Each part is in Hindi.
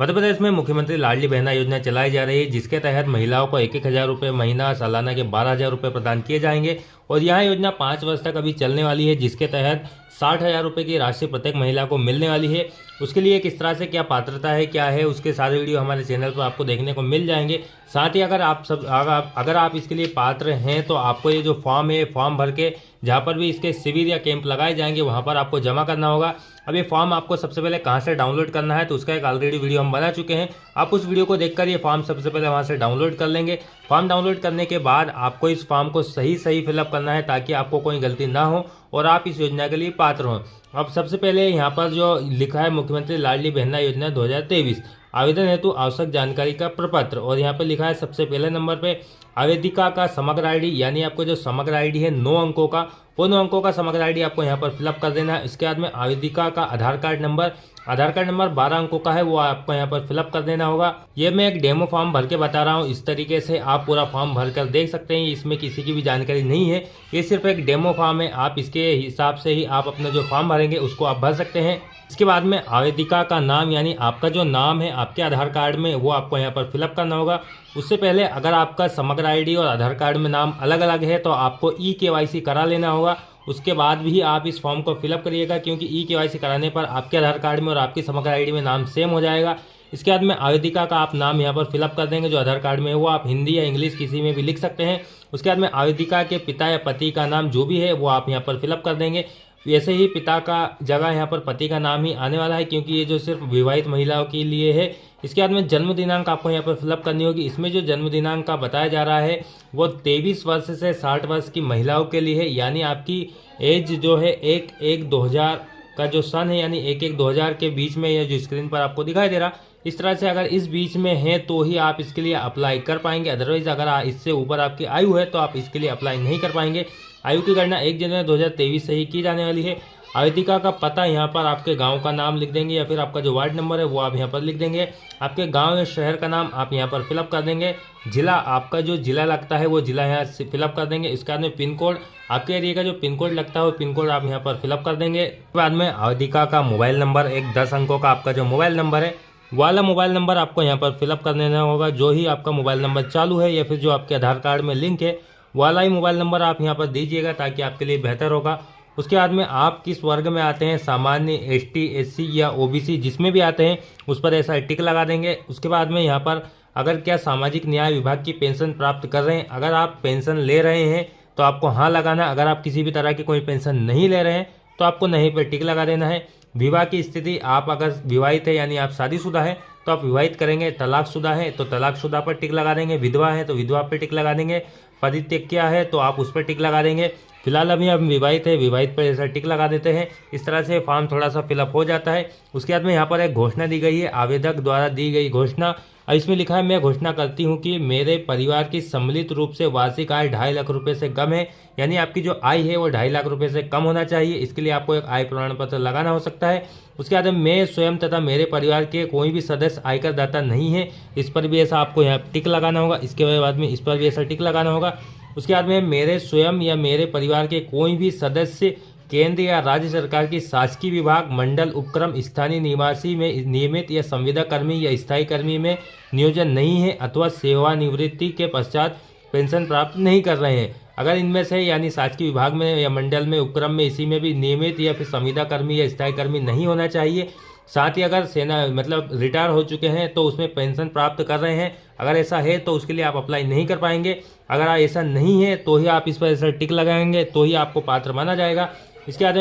मध्य प्रदेश में मुख्यमंत्री लाडली बहना योजना चलाई जा रही है, जिसके तहत महिलाओं को 1,000 रुपये महीना, सालाना के 12,000 रुपये प्रदान किए जाएंगे। और यह योजना 5 वर्ष तक अभी चलने वाली है, जिसके तहत 60,000 रुपये की राशि प्रत्येक महिला को मिलने वाली है। उसके लिए किस तरह से क्या पात्रता है, क्या है, उसके सारे वीडियो हमारे चैनल पर आपको देखने को मिल जाएंगे। साथ ही अगर आप इसके लिए पात्र हैं तो आपको ये जो फॉर्म है, फॉर्म भर के जहाँ पर भी इसके शिविर या कैंप लगाए जाएंगे वहाँ पर आपको जमा करना होगा। अब ये फॉर्म आपको सबसे पहले कहाँ से डाउनलोड करना है, तो उसका एक ऑलरेडी वीडियो हम बना चुके हैं। आप उस वीडियो को देखकर ये फॉर्म सबसे पहले वहाँ से डाउनलोड कर लेंगे। फॉर्म डाउनलोड करने के बाद आपको इस फॉर्म को सही फिलअप करना है, ताकि आपको कोई गलती ना हो और आप इस योजना के लिए पात्र हों। अब सबसे पहले यहाँ पर जो लिखा है मुख्यमंत्री लाडली बहना योजना 2023 आवेदन हेतु आवश्यक जानकारी का प्रपत्र, और यहाँ पर लिखा है सबसे पहले नंबर पे आवेदिका का समग्र आईडी, यानी आपको जो समग्र आईडी है 9 अंकों का, वो 9 अंकों का समग्र आईडी आपको यहाँ पर फिलअप कर देना है। इसके बाद में आवेदिका का आधार कार्ड नंबर 12 अंकों का है, वो आपको यहाँ पर फिलअप कर देना होगा। ये मैं एक डेमो फॉर्म भर के बता रहा हूँ, इस तरीके से आप पूरा फॉर्म भर कर देख सकते हैं। इसमें किसी की भी जानकारी नहीं है, ये सिर्फ एक डेमो फॉर्म है। आप इसके हिसाब से ही आप अपना जो फॉर्म भरेंगे उसको आप भर सकते हैं। इसके बाद में आवेदिका का नाम, यानी आपका जो नाम है आपके आधार कार्ड में, वो आपको यहाँ पर फिलअप करना होगा। उससे पहले अगर आपका समग्र आईडी और आधार कार्ड में नाम अलग अलग है तो आपको ई-KYC करा लेना होगा। उसके बाद भी आप इस फॉर्म को फिलअप करिएगा, क्योंकि ई-KYC कराने पर आपके आधार कार्ड में और आपकी समग्र आईडी में नाम सेम हो जाएगा। इसके बाद में आवेदिका का आप नाम यहाँ पर फिलअप कर देंगे, जो आधार कार्ड में है वो आप हिंदी या इंग्लिश किसी में भी लिख सकते हैं। उसके बाद में आवेदिका के पिता या पति का नाम जो भी है वो आप यहाँ पर फिलअप कर देंगे। वैसे ही पिता का जगह यहाँ पर पति का नाम ही आने वाला है, क्योंकि ये जो सिर्फ विवाहित महिलाओं के लिए है। इसके बाद में जन्म दिनांक आपको यहाँ पर फिलअप करनी होगी। इसमें जो जन्म दिनांक का बताया जा रहा है वो 23 वर्ष से 60 वर्ष की महिलाओं के लिए है, यानी आपकी एज जो है 1/1/2000 का जो सन है, यानी 1/1/2000 के बीच में, यह जो स्क्रीन पर आपको दिखाई दे रहा, इस तरह से अगर इस बीच में है तो ही आप इसके लिए अप्लाई कर पाएंगे। अदरवाइज अगर इससे ऊपर आपकी आयु है तो आप इसके लिए अप्लाई नहीं कर पाएंगे। आयु की गणना 1 जनवरी 2023 से ही की जाने वाली है। आवेदिका का पता यहाँ पर आपके गांव का नाम लिख देंगे, या फिर आपका जो वार्ड नंबर है वो आप यहाँ पर लिख देंगे। आपके गांव या शहर का नाम आप यहाँ पर फिलअप कर देंगे। जिला, आपका जो जिला लगता है वो जिला यहाँ से फिलअप कर देंगे। इसके बाद में पिन कोड, आपके एरिया का जो पिन कोड लगता है वो पिन कोड आप यहाँ पर फिलअप कर देंगे। उसके बाद में आवेदिका का मोबाइल नंबर, एक 10 अंकों का आपका जो मोबाइल नंबर है वाला मोबाइल नंबर आपको यहाँ पर फिलअप कर देना होगा। जो ही आपका मोबाइल नंबर चालू है या फिर जो आपके आधार कार्ड में लिंक है वाला ही मोबाइल नंबर आप यहाँ पर दीजिएगा, ताकि आपके लिए बेहतर होगा। उसके बाद में आप किस वर्ग में आते हैं, सामान्य, ST, SC या OBC, जिसमें भी आते हैं उस पर ऐसा टिक लगा देंगे। उसके बाद में यहाँ पर अगर क्या सामाजिक न्याय विभाग की पेंशन प्राप्त कर रहे हैं, अगर आप पेंशन ले रहे हैं तो आपको हाँ लगाना है। अगर आप किसी भी तरह की कोई पेंशन नहीं ले रहे हैं तो आपको नहीं पर टिक लगा देना है। विवाह की स्थिति, आप अगर विवाहित है यानी आप शादीशुदा है तो आप विवाहित करेंगे। तलाकशुदा है तो तलाकशुदा पर टिक लगा देंगे। विधवा है तो विधवा पर टिक लगा देंगे। परित्यक्या है तो आप उस पर टिक लगा देंगे। फिलहाल अभी हम विवाहित है, विवाहित पर ऐसा टिक लगा देते हैं। इस तरह से फॉर्म थोड़ा सा फिलअप हो जाता है। उसके बाद में यहाँ पर एक घोषणा दी गई है, आवेदक द्वारा दी गई घोषणा। और इसमें लिखा है, मैं घोषणा करती हूँ कि मेरे परिवार की सम्मिलित रूप से वार्षिक आय 2.5 लाख रुपए से कम है, यानी आपकी जो आय है वो 2.5 लाख रुपए से कम होना चाहिए। इसके लिए आपको एक आय प्रमाण पत्र लगाना हो सकता है। उसके बाद मैं स्वयं तथा मेरे परिवार के कोई भी सदस्य आयकर दाता नहीं है, इस पर भी ऐसा आपको यहाँ टिक लगाना होगा। इसके बाद में इस पर भी ऐसा टिक लगाना होगा। उसके बाद में मेरे स्वयं या मेरे परिवार के कोई भी सदस्य केंद्र या राज्य सरकार की शासकीय विभाग, मंडल, उपक्रम, स्थानीय निवासी में नियमित या संविदा कर्मी या स्थायी कर्मी में नियोजन नहीं है, अथवा सेवानिवृत्ति के पश्चात पेंशन प्राप्त नहीं कर रहे हैं। अगर इनमें से यानी शासकीय विभाग में या मंडल में, उपक्रम में, इसी में भी नियमित या फिर संविदा कर्मी या स्थायी कर्मी नहीं होना चाहिए। साथ ही अगर सेना मतलब रिटायर हो चुके हैं तो उसमें पेंशन प्राप्त कर रहे हैं, अगर ऐसा है तो उसके लिए आप अप्लाई नहीं कर पाएंगे। अगर ऐसा नहीं है तो ही आप इस पर ऐसा टिक लगाएंगे, तो ही आपको पात्र माना जाएगा। इसके बाद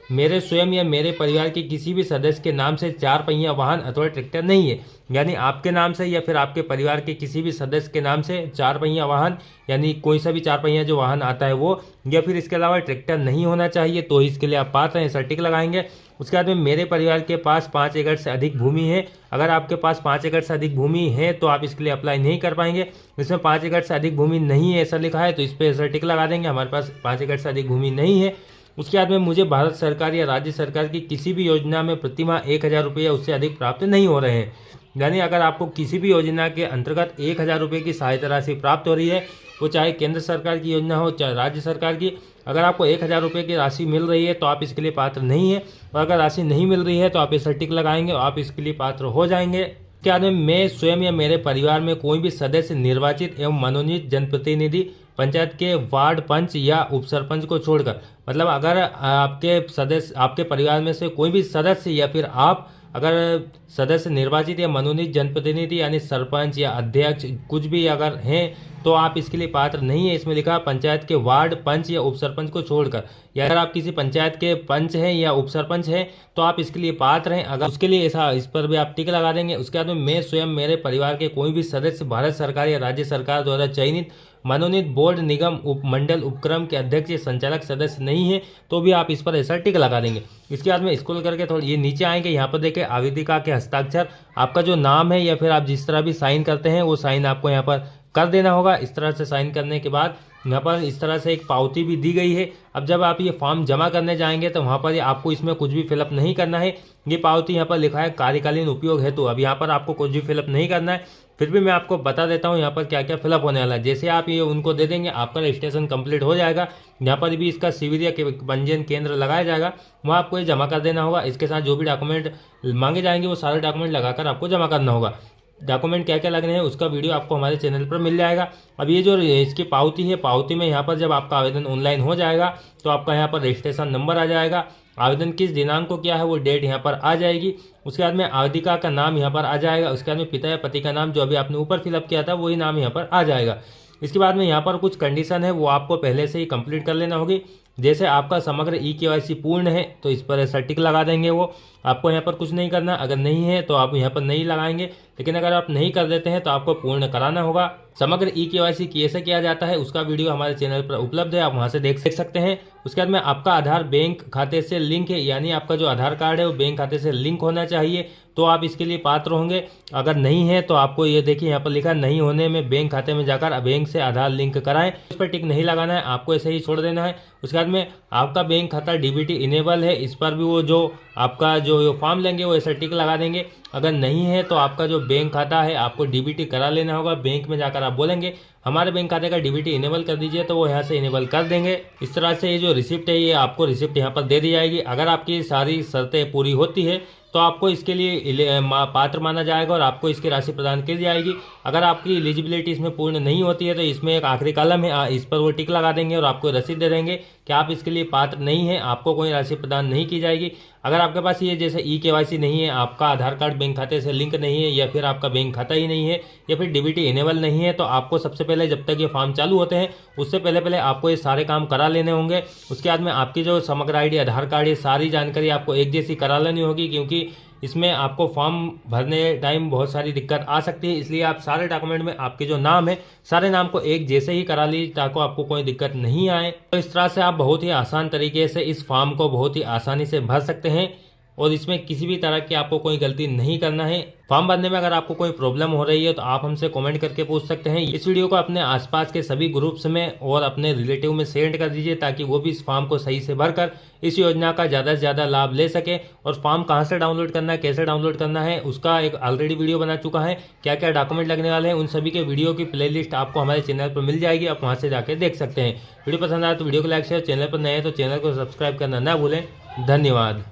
मेरे स्वयं या मेरे परिवार के किसी भी सदस्य के नाम से 4 पहिया वाहन अथवा ट्रैक्टर नहीं है, यानी आपके नाम से या फिर आपके परिवार के किसी भी सदस्य के नाम से 4 पहिया वाहन, यानी कोई सा भी 4 पहिया जो वाहन आता है वो, या फिर इसके अलावा ट्रैक्टर नहीं होना चाहिए, तो इसके लिए आप पात्र हैं, ऐसा टिक लगाएंगे। उसके बाद में मेरे परिवार के पास 5 एकड़ से अधिक भूमि है, अगर आपके पास 5 एकड़ से अधिक भूमि है तो आप इसके लिए अप्लाई नहीं कर पाएंगे। इसमें 5 एकड़ से अधिक भूमि नहीं है ऐसा लिखा है तो इस पर ऐसा टिक लगा देंगे, हमारे पास 5 एकड़ से अधिक भूमि नहीं है। उसके बाद में मुझे भारत सरकार या राज्य सरकार की किसी भी योजना में प्रतिमाह 1,000 रुपये या उससे अधिक प्राप्त नहीं हो रहे हैं, यानी अगर आपको किसी भी योजना के अंतर्गत 1,000 रुपये की सहायता राशि प्राप्त हो रही है वो चाहे केंद्र सरकार की योजना हो चाहे राज्य सरकार की। अगर आपको 1000 रुपये की राशि मिल रही है तो आप इसके लिए पात्र नहीं है, और अगर राशि नहीं मिल रही है तो आप इस टिक लगाएंगे और आप इसके लिए पात्र हो जाएंगे। क्या मैं स्वयं या मेरे परिवार में कोई भी सदस्य निर्वाचित एवं मनोनीत जनप्रतिनिधि पंचायत के वार्ड पंच या उप सरपंच को छोड़कर, मतलब अगर आपके परिवार में से कोई भी सदस्य या फिर आप अगर सदस्य निर्वाचित या मनोनीत जनप्रतिनिधि यानी सरपंच या अध्यक्ष कुछ भी अगर हैं तो आप इसके लिए पात्र नहीं है। इसमें लिखा पंचायत के वार्ड पंच या उप सरपंच को छोड़कर, या अगर आप किसी पंचायत के पंच हैं या उप सरपंच हैं तो आप इसके लिए पात्र हैं। अगर उसके लिए ऐसा इस पर भी आप टिक लगा देंगे। उसके बाद में मैं स्वयं मेरे परिवार के कोई भी सदस्य भारत सरकार या राज्य सरकार द्वारा चयनित मनोनीत बोर्ड निगम उपमंडल उपक्रम के अध्यक्ष या संचालक सदस्य नहीं है तो भी आप इस पर ऐसा टिक लगा देंगे। इसके बाद में स्क्रॉल करके थोड़ी ये नीचे आएंगे, यहाँ पर देखिए आवेदिका के हस्ताक्षर, आपका जो नाम है या फिर आप जिस तरह भी साइन करते हैं वो साइन आपको यहाँ पर कर देना होगा। इस तरह से साइन करने के बाद यहाँ पर इस तरह से एक पावती भी दी गई है। अब जब आप ये फॉर्म जमा करने जाएंगे तो वहाँ पर आपको इसमें कुछ भी फिलअप नहीं करना है। ये पावती यहाँ पर लिखा है कार्यकालीन उपयोग हेतु, अब यहाँ पर आपको कुछ भी फिलअप नहीं करना है। फिर भी मैं आपको बता देता हूँ यहाँ पर क्या क्या फिलअप होने वाला है। जैसे आप ये उनको दे देंगे आपका रजिस्ट्रेशन कंप्लीट हो जाएगा। यहाँ पर भी इसका शिविर या पंजीयन केंद्र लगाया जाएगा, वहाँ आपको ये जमा कर देना होगा। इसके साथ जो भी डॉक्यूमेंट मांगे जाएंगे वो सारे डॉक्यूमेंट लगाकर आपको जमा करना होगा। डॉक्यूमेंट क्या क्या लगने हैं उसका वीडियो आपको हमारे चैनल पर मिल जाएगा। अब ये जो इसकी पावती है, पावती में यहाँ पर जब आपका आवेदन ऑनलाइन हो जाएगा तो आपका यहाँ पर रजिस्ट्रेशन नंबर आ जाएगा, आवेदन किस दिनांक को किया है वो डेट यहाँ पर आ जाएगी। उसके बाद में आवेदिका का नाम यहाँ पर आ जाएगा। उसके बाद में पिता या पति का नाम जो अभी आपने ऊपर फिलअप किया था वही नाम यहाँ पर आ जाएगा। इसके बाद में यहाँ पर कुछ कंडीशन है वो आपको पहले से ही कंप्लीट कर लेना होगी। जैसे आपका समग्र KYC पूर्ण है तो इस पर ऐसा टिक लगा देंगे, वो आपको यहाँ पर कुछ नहीं करना। अगर नहीं है तो आप यहाँ पर नहीं लगाएंगे, लेकिन अगर आप नहीं कर देते हैं तो आपको पूर्ण कराना होगा। समग्र KYC कैसे किया जाता है उसका वीडियो हमारे चैनल पर उपलब्ध है, आप वहाँ से देख सकते हैं। उसके बाद में आपका आधार बैंक खाते से लिंक है, यानी आपका जो आधार कार्ड है वो बैंक खाते से लिंक होना चाहिए तो आप इसके लिए पात्र होंगे। अगर नहीं है तो आपको ये देखिए यहाँ पर लिखा नहीं होने में बैंक खाते में जाकर बैंक से आधार लिंक कराएं, इस पर टिक नहीं लगाना है, आपको ऐसे ही छोड़ देना है। उसके बाद में आपका बैंक खाता DBT इनेबल है, इस पर भी वो जो आपका जो फॉर्म लेंगे वो ऐसा टिक लगा देंगे। अगर नहीं है तो आपका जो बैंक खाता है आपको DBT करा लेना होगा। बैंक में जाकर आप बोलेंगे हमारे बैंक खाते का DBT इनेबल कर दीजिए तो वो यहाँ से इनेबल कर देंगे। इस तरह से ये जो रिसिप्ट है ये आपको रिसिप्ट यहाँ पर दे दी जाएगी। अगर आपकी सारी शर्तें पूरी होती है तो आपको इसके लिए पात्र माना जाएगा और आपको इसकी राशि प्रदान की जाएगी। अगर आपकी एलिजिबिलिटी इसमें पूर्ण नहीं होती है तो इसमें एक आखिरी कॉलम है, इस पर वो टिक लगा देंगे और आपको रसीद दे देंगे कि आप इसके लिए पात्र नहीं है, आपको कोई राशि प्रदान नहीं की जाएगी। अगर आपके पास ये जैसे KYC नहीं है, आपका आधार कार्ड बैंक खाते से लिंक नहीं है, या फिर आपका बैंक खाता ही नहीं है, या फिर DBT इनेबल नहीं है, तो आपको सबसे पहले जब तक ये फॉर्म चालू होते हैं उससे पहले आपको ये सारे काम करा लेने होंगे। उसके बाद में आपकी जो समग्र ID आधार कार्ड ये सारी जानकारी आपको एक जैसी करा लेनी होगी, क्योंकि इसमें आपको फॉर्म भरने टाइम बहुत सारी दिक्कत आ सकती है। इसलिए आप सारे डॉक्यूमेंट में आपके जो नाम है सारे नाम को एक जैसे ही करा लीजिए ताकि आपको कोई दिक्कत नहीं आए। तो इस तरह से आप बहुत ही आसान तरीके से इस फॉर्म को बहुत ही आसानी से भर सकते हैं और इसमें किसी भी तरह की आपको कोई गलती नहीं करना है। फॉर्म भरने में अगर आपको कोई प्रॉब्लम हो रही है तो आप हमसे कमेंट करके पूछ सकते हैं। इस वीडियो को अपने आसपास के सभी ग्रुप्स में और अपने रिलेटिव में शेयर कर दीजिए ताकि वो भी इस फॉर्म को सही से भरकर इस योजना का ज़्यादा से ज़्यादा लाभ ले सके। और फॉर्म कहाँ से डाउनलोड करना है, कैसे डाउनलोड करना है, उसका एक ऑलरेडी वीडियो बना चुका है। क्या क्या डॉक्यूमेंट लगने वाले हैं उन सभी के वीडियो की प्लेलिस्ट आपको हमारे चैनल पर मिल जाएगी, आप वहाँ से जाकर देख सकते हैं। वीडियो पसंद आए तो वीडियो को लाइक शेयर, चैनल पर नए हैं तो चैनल को सब्सक्राइब करना ना भूलें। धन्यवाद।